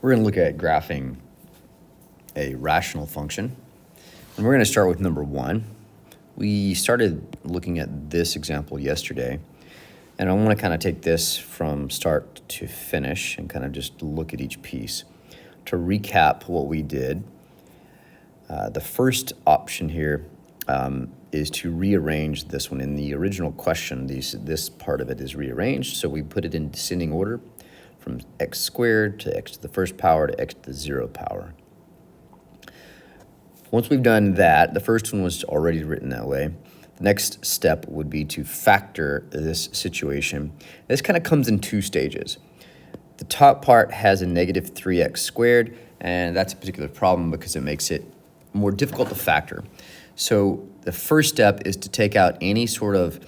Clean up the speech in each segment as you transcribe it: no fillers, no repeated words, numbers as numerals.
We're going to look at graphing a rational function. And we're going to start with number 1. We started looking at this example yesterday, and I want to kind of take this from start to finish and kind of just look at each piece. To recap what we did, the first option here is to rearrange this one. In the original question, this part of it is rearranged, so we put it in descending order from x squared to x to the first power to x to the 0 power. Once we've done that, the first one was already written that way. The next step would be to factor this situation. This kind of comes in 2 stages. The top part has a negative 3x squared, and that's a particular problem because it makes it more difficult to factor. So the first step is to take out any sort of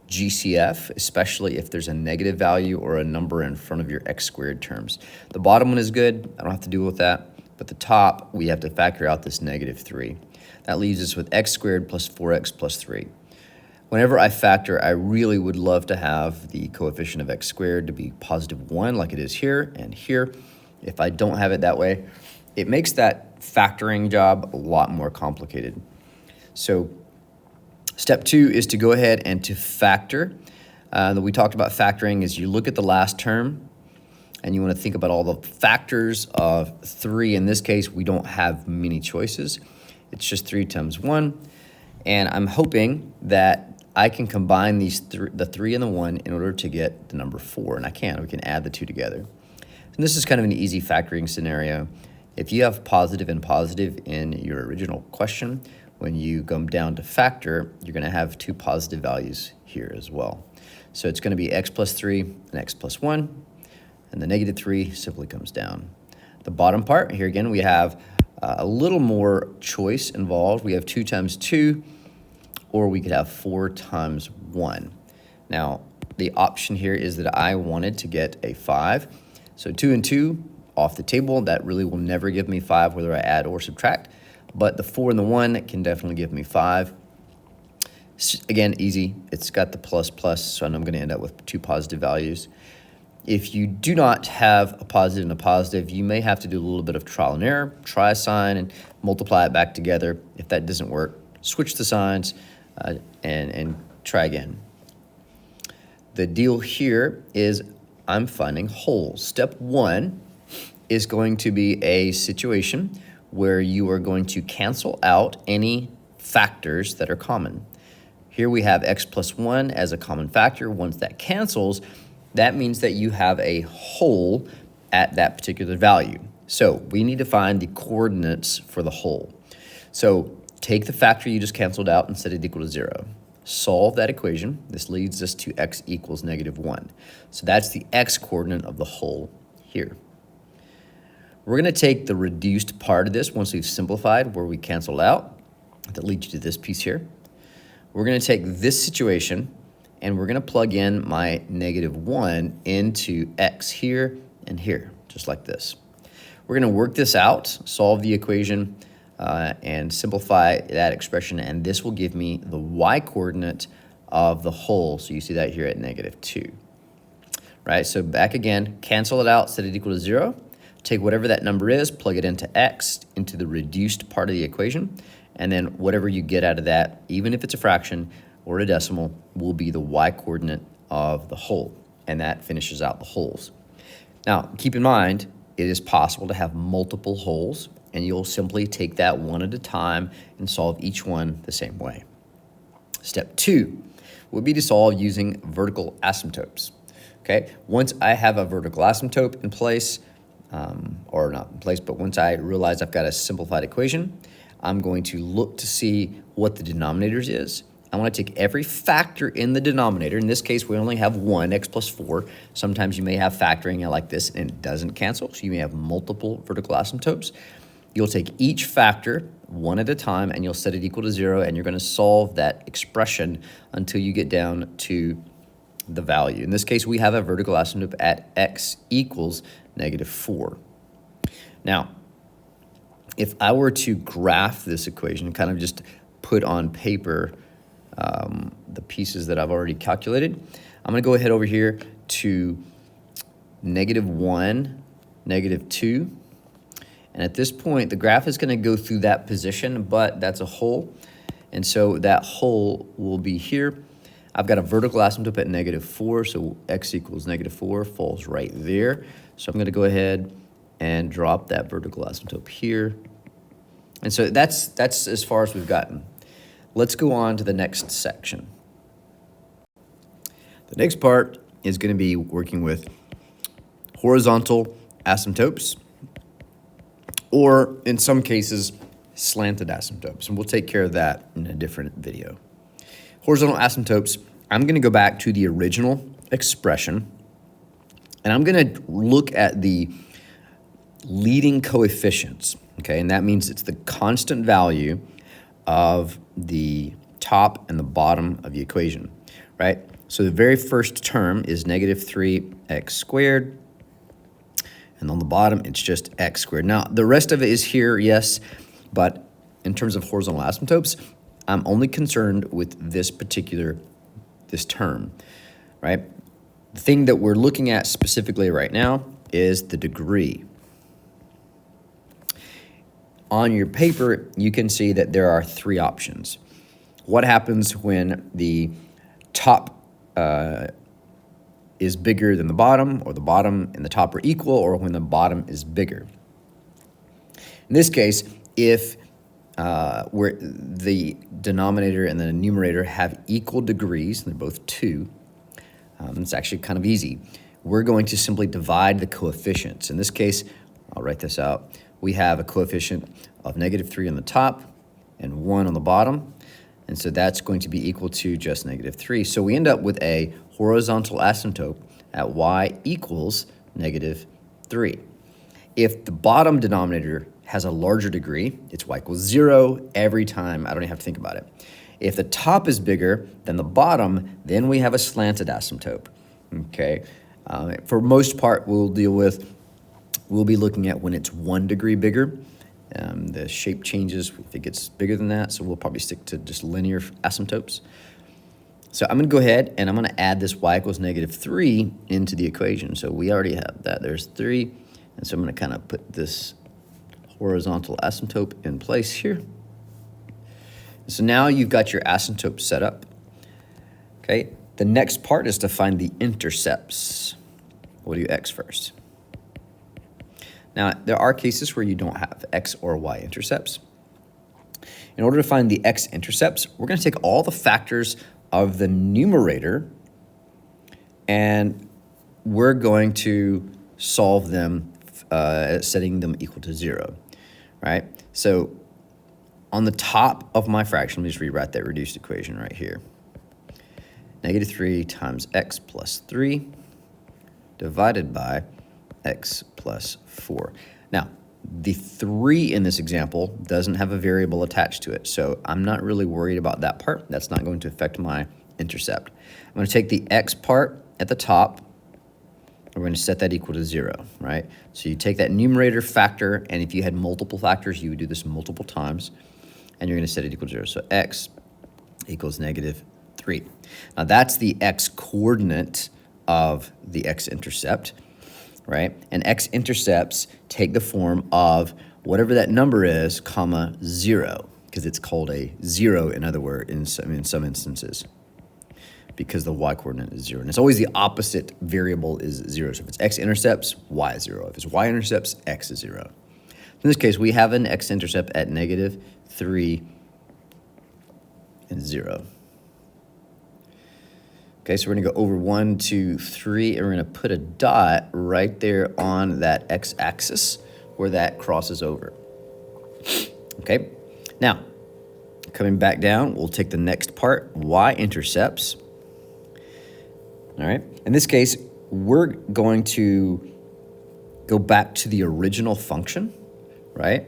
GCF, especially if there's a negative value or a number in front of your x squared terms. The bottom one is good. I don't have to deal with that. But the top, we have to factor out this negative 3. That leaves us with x squared plus 4x plus 3. Whenever I factor, I really would love to have the coefficient of x squared to be positive 1 like it is here and here. If I don't have it that way, it makes that factoring job a lot more complicated. So step 2 is to go ahead and to factor. We talked about factoring is you look at the last term and you want to think about all the factors of 3. In this case, we don't have many choices. It's just 3 times 1. And I'm hoping that I can combine these the 3 and the 1 in order to get the number 4. And I can. We can add the 2 together. And this is kind of an easy factoring scenario. If you have positive and positive in your original question, when you come down to factor, you're going to have 2 positive values here as well. So it's going to be x plus 3 and x plus 1. And the negative 3 simply comes down. The bottom part, here again, we have a little more choice involved. We have 2 times 2, or we could have 4 times 1. Now, the option here is that I wanted to get a 5. So 2 and 2 off the table. That really will never give me 5, whether I add or subtract. But the 4 and the 1 can definitely give me 5. Again, easy. It's got the plus plus, so I'm going to end up with 2 positive values. If you do not have a positive and a positive, you may have to do a little bit of trial and error. Try a sign and multiply it back together. If that doesn't work, switch the signs and try again. The deal here is I'm finding wholes. Step 1 is going to be a situation where you are going to cancel out any factors that are common. Here we have x plus 1 as a common factor. Once that cancels, that means that you have a whole at that particular value. So we need to find the coordinates for the whole. So take the factor you just canceled out and set it equal to 0. Solve that equation. This leads us to x equals negative 1. So that's the x coordinate of the whole here. We're going to take the reduced part of this once we've simplified where we cancel out. That leads you to this piece here. We're going to take this situation and we're going to plug in my negative 1 into x here and here, just like this. We're going to work this out, solve the equation, and simplify that expression, and this will give me the y-coordinate of the whole. So you see that here at negative 2. Right, so back again, cancel it out, set it equal to 0. Take whatever that number is, plug it into x, into the reduced part of the equation, and then whatever you get out of that, even if it's a fraction or a decimal, will be the y-coordinate of the whole, and that finishes out the wholes. Now, keep in mind, it is possible to have multiple wholes, and you'll simply take that one at a time and solve each one the same way. Step 2 would be to solve using vertical asymptotes. Okay, once I have a vertical asymptote in place, or not in place, but once I realize I've got a simplified equation, I'm going to look to see what the denominators is. I want to take every factor in the denominator. In this case, we only have 1, x plus 4. Sometimes you may have factoring like this and it doesn't cancel, so you may have multiple vertical asymptotes. You'll take each factor one at a time and you'll set it equal to 0, and you're going to solve that expression until you get down to the value. In this case, we have a vertical asymptote at x equals negative 4. Now, if I were to graph this equation, kind of just put on paper the pieces that I've already calculated, I'm going to go ahead over here to negative 1 negative 2. And at this point, the graph is going to go through that position, but that's a hole. And so that hole will be here. I've got a vertical asymptote at negative 4, so x equals negative 4 falls right there. So I'm going to go ahead and drop that vertical asymptote here. And so that's as far as we've gotten. Let's go on to the next section. The next part is going to be working with horizontal asymptotes, or in some cases, slanted asymptotes. And we'll take care of that in a different video. Horizontal asymptotes, I'm going to go back to the original expression, and I'm going to look at the leading coefficients, okay? And that means it's the constant value of the top and the bottom of the equation, right? So the very first term is negative 3x squared, and on the bottom, it's just x squared. Now, the rest of it is here, yes, but in terms of horizontal asymptotes, I'm only concerned with this term, right? The thing that we're looking at specifically right now is the degree. On your paper, you can see that there are 3 options. What happens when the top is bigger than the bottom, or the bottom and the top are equal, or when the bottom is bigger? In this case, if where the denominator and the numerator have equal degrees, and they're both 2, it's actually kind of easy. We're going to simply divide the coefficients. In this case, I'll write this out. We have a coefficient of negative 3 on the top and 1 on the bottom. And so that's going to be equal to just negative 3. So we end up with a horizontal asymptote at y equals negative 3. If the bottom denominator has a larger degree, it's y equals 0 every time. I don't even have to think about it. If the top is bigger than the bottom, then we have a slanted asymptote, okay? For most part, we'll be looking at when it's 1 degree bigger. The shape changes if it gets bigger than that, so we'll probably stick to just linear asymptotes. So I'm going to go ahead and I'm going to add this y equals negative 3 into the equation. So we already have that. There's 3, and so I'm going to kind of put this horizontal asymptote in place here. So now you've got your asymptote set up. Okay, the next part is to find the intercepts. We'll do x first. Now, there are cases where you don't have x or y intercepts. In order to find the x intercepts, we're going to take all the factors of the numerator and we're going to solve them, setting them equal to 0, right? So on the top of my fraction, let me just rewrite that reduced equation right here. Negative 3 times x plus 3 divided by x plus 4. Now, the 3 in this example doesn't have a variable attached to it, so I'm not really worried about that part. That's not going to affect my intercept. I'm going to take the x part at the top. We're going to set that equal to 0, right? So you take that numerator factor, and if you had multiple factors, you would do this multiple times, and you're going to set it equal to 0. So x equals negative 3. Now, that's the x coordinate of the x-intercept, right? And x-intercepts take the form of whatever that number is, comma, 0, because it's called a 0, in other words, in some instances, because the y-coordinate is 0. And it's always the opposite variable is 0. So if it's x-intercepts, y is 0. If it's y-intercepts, x is 0. In this case, we have an x-intercept at negative 3 and 0. Okay, so we're going to go over 1, 2, 3, and we're going to put a dot right there on that x-axis where that crosses over. Okay, now, coming back down, we'll take the next part, y-intercepts. All right, in this case, we're going to go back to the original function, right?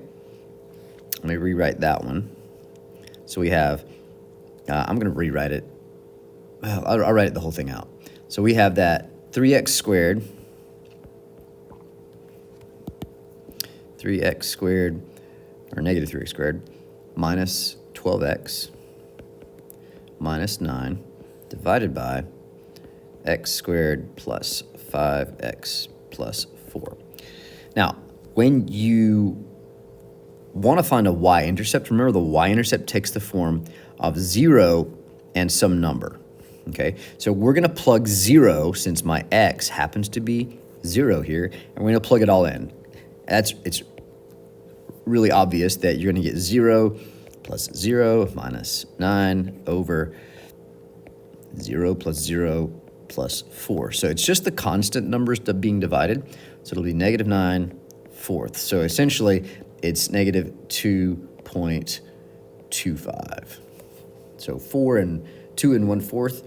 Let me rewrite that one. So we have, I'm going to rewrite it. Well, I'll write the whole thing out. So we have that 3x squared, or negative 3x squared, minus 12x minus 9 divided by x squared plus 5x plus 4. Now, when you want to find a y-intercept, remember the y-intercept takes the form of 0 and some number, okay? So we're going to plug 0, since my x happens to be 0 here, and we're going to plug it all in. It's really obvious that you're going to get 0 plus 0 minus 9 over 0 plus 0 plus 4. So it's just the constant numbers being divided. So it'll be negative 9 fourths. So essentially, it's negative 2.25. So 4 and 2 and 1/4.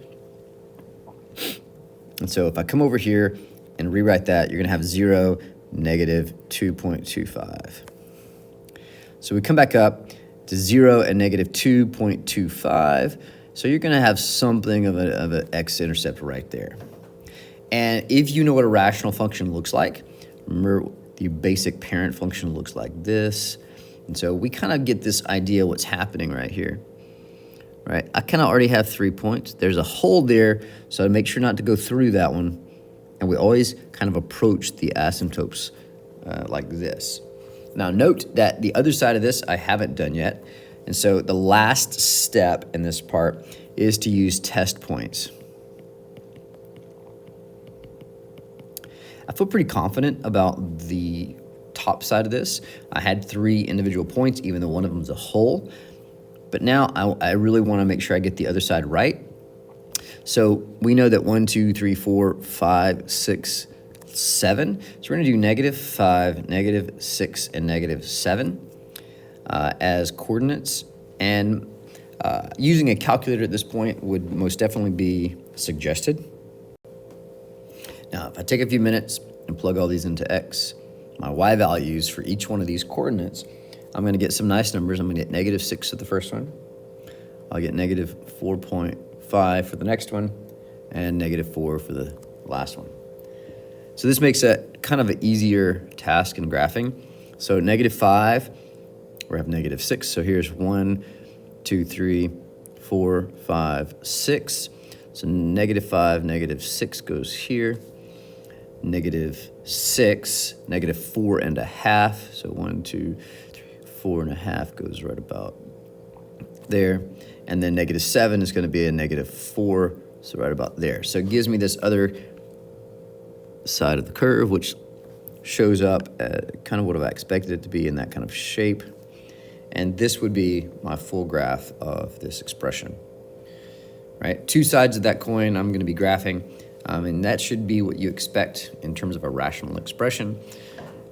And so if I come over here and rewrite that, you're going to have 0, negative 2.25. So we come back up to 0 and negative 2.25. So you're going to have something of an x-intercept right there. And if you know what a rational function looks like, remember the basic parent function looks like this. And so we kind of get this idea what's happening right here. Right? I kind of already have 3 points. There's a hole there, so make sure not to go through that one. And we always kind of approach the asymptotes like this. Now note that the other side of this I haven't done yet. And so the last step in this part is to use test points. I feel pretty confident about the top side of this. I had 3 individual points, even though one of them is a hole. But now I really want to make sure I get the other side right. So we know that 1, 2, 3, 4, 5, 6, 7. So we're going to do negative 5, negative 6, and negative 7 as coordinates. And using a calculator at this point would most definitely be suggested. Now, if I take a few minutes and plug all these into x, my y values for each one of these coordinates, I'm going to get some nice numbers. I'm going to get negative 6 for the first one. I'll get negative 4.5 for the next one, and negative 4 for the last one. So this makes a kind of an easier task in graphing. So negative 5, we have negative 6. So here's 1, 2, 3, 4, 5, 6. So negative 5, negative 6 goes here. Negative 6, negative 4.5. So 1, 2, 3, 4.5 goes right about there. And then negative 7 is going to be a negative 4, so right about there. So it gives me this other side of the curve, which shows up at kind of what I expected it to be in that kind of shape. And this would be my full graph of this expression. Right? 2 sides of that coin I'm going to be graphing. And that should be what you expect in terms of a rational expression.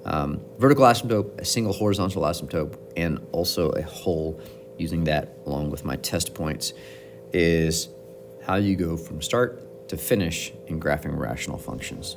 Vertical asymptote, a single horizontal asymptote, and also a hole. Using that along with my test points is how you go from start to finish in graphing rational functions.